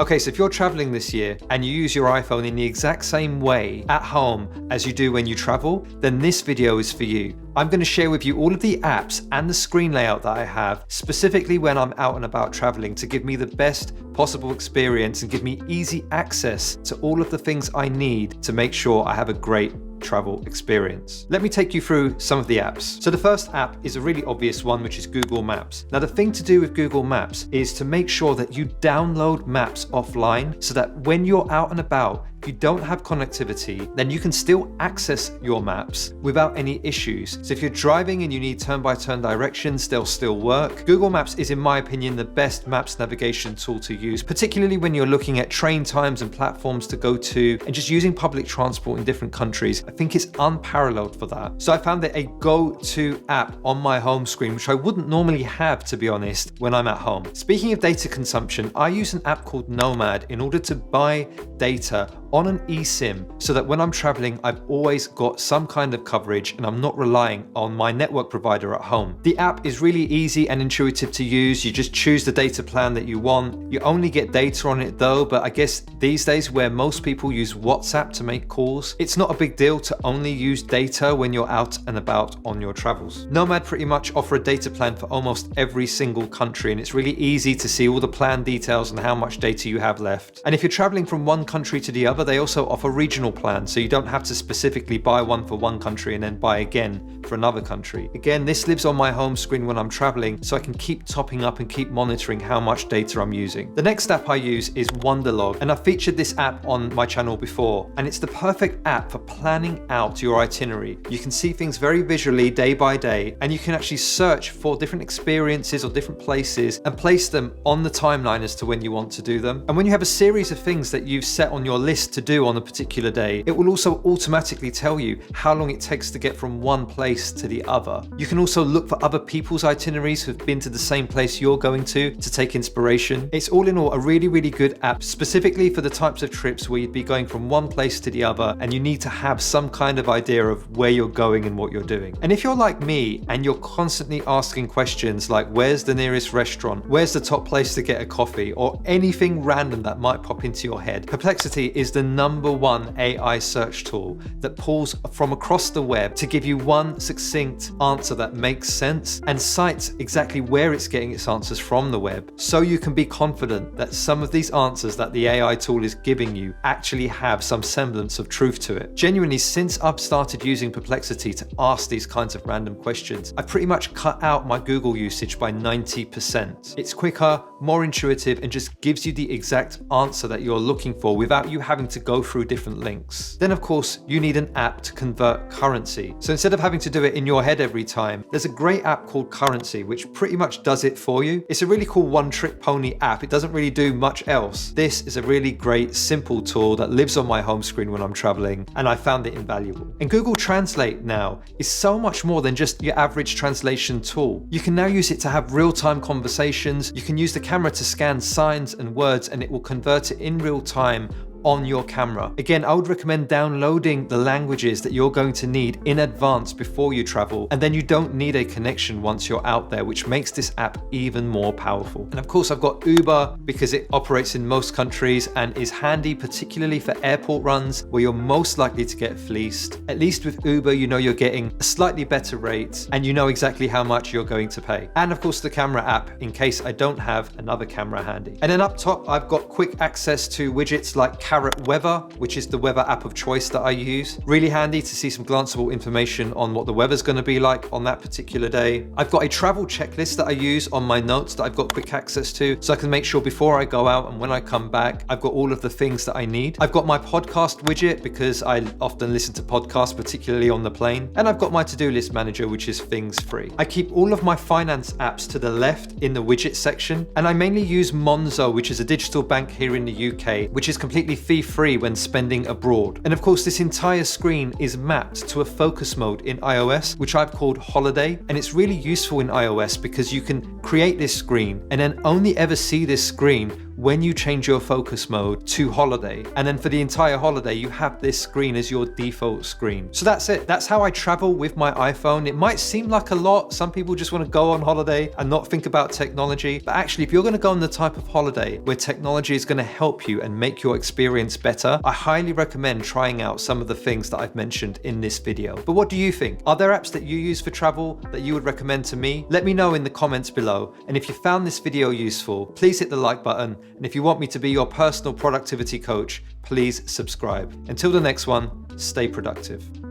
Okay, so if you're traveling this year and you use your iPhone in the exact same way at home as you do when you travel, then this video is for you. I'm going to share with you all of the apps and the screen layout that I have specifically when I'm out and about traveling to give me the best possible experience and give me easy access to all of the things I need to make sure I have a great travel experience. Let me take you through some of the apps. So the first app is a really obvious one, which is Google Maps. Now the thing to do with Google Maps is to make sure that you download maps offline so that when you're out and about, if you don't have connectivity, then you can still access your maps without any issues. So if you're driving and you need turn-by-turn directions, they'll still work. Google Maps is, in my opinion, the best maps navigation tool to use, particularly when you're looking at train times and platforms to go to and just using public transport in different countries. I think it's unparalleled for that. So I found it a go-to app on my home screen, which I wouldn't normally have, to be honest, when I'm at home. Speaking of data consumption, I use an app called Nomad in order to buy data on an eSIM so that when I'm traveling, I've always got some kind of coverage and I'm not relying on my network provider at home. The app is really easy and intuitive to use. You just choose the data plan that you want. You only get data on it though, but I guess these days where most people use WhatsApp to make calls, it's not a big deal to only use data when you're out and about on your travels. Nomad pretty much offer a data plan for almost every single country, and it's really easy to see all the plan details and how much data you have left. And if you're traveling from one country to the other, they also offer regional plans, so you don't have to specifically buy one for one country and then buy again for another country. Again, this lives on my home screen when I'm traveling, so I can keep topping up and keep monitoring how much data I'm using. The next app I use is Wanderlog, and I've featured this app on my channel before, and it's the perfect app for planning out your itinerary. You can see things very visually day by day, and you can actually search for different experiences or different places and place them on the timeline as to when you want to do them. And when you have a series of things that you've set on your list to do on a particular day, it will also automatically tell you how long it takes to get from one place to the other. You can also look for other people's itineraries who've been to the same place you're going to take inspiration. It's all in all a really, really good app, specifically for the types of trips where you'd be going from one place to the other and you need to have some kind of idea of where you're going and what you're doing. And if you're like me and you're constantly asking questions like where's the nearest restaurant, where's the top place to get a coffee, or anything random that might pop into your head, Perplexity is the #1 AI search tool that pulls from across the web to give you one succinct answer that makes sense and cites exactly where it's getting its answers from the web, so you can be confident that some of these answers that the AI tool is giving you actually have some semblance of truth to it. Genuinely, since I've started using Perplexity to ask these kinds of random questions, I've pretty much cut out my Google usage by 90%. It's quicker, more intuitive, and just gives you the exact answer that you're looking for without you having to go through different links. Then of course, you need an app to convert currency. So instead of having to do it in your head every time, there's a great app called Currency, which pretty much does it for you. It's a really cool one-trick pony app. It doesn't really do much else. This is a really great, simple tool that lives on my home screen when I'm traveling, and I found it invaluable. And Google Translate now is so much more than just your average translation tool. You can now use it to have real-time conversations. You can use the camera to scan signs and words, and it will convert it in real time on your camera. Again, I would recommend downloading the languages that you're going to need in advance before you travel, and then you don't need a connection once you're out there, which makes this app even more powerful. And of course, I've got Uber because it operates in most countries and is handy, particularly for airport runs where you're most likely to get fleeced. At least with Uber, you know you're getting a slightly better rate and you know exactly how much you're going to pay. And of course, the camera app in case I don't have another camera handy. And then up top, I've got quick access to widgets like Carrot Weather, which is the weather app of choice that I use. Really handy to see some glanceable information on what the weather's going to be like on that particular day. I've got a travel checklist that I use on my notes that I've got quick access to, so I can make sure before I go out and when I come back, I've got all of the things that I need. I've got my podcast widget because I often listen to podcasts, particularly on the plane. And I've got my to-do list manager, which is things free. I keep all of my finance apps to the left in the widget section, and I mainly use Monzo, which is a digital bank here in the UK, which is completely fee-free when spending abroad. And of course, this entire screen is mapped to a focus mode in iOS, which I've called Holiday. And it's really useful in iOS because you can create this screen and then only ever see this screen when you change your focus mode to holiday. And then for the entire holiday, you have this screen as your default screen. So that's it. That's how I travel with my iPhone. It might seem like a lot. Some people just want to go on holiday and not think about technology. But actually, if you're going to go on the type of holiday where technology is going to help you and make your experience better, I highly recommend trying out some of the things that I've mentioned in this video. But what do you think? Are there apps that you use for travel that you would recommend to me? Let me know in the comments below. And if you found this video useful, please hit the like button. And if you want me to be your personal productivity coach, please subscribe. Until the next one, stay productive.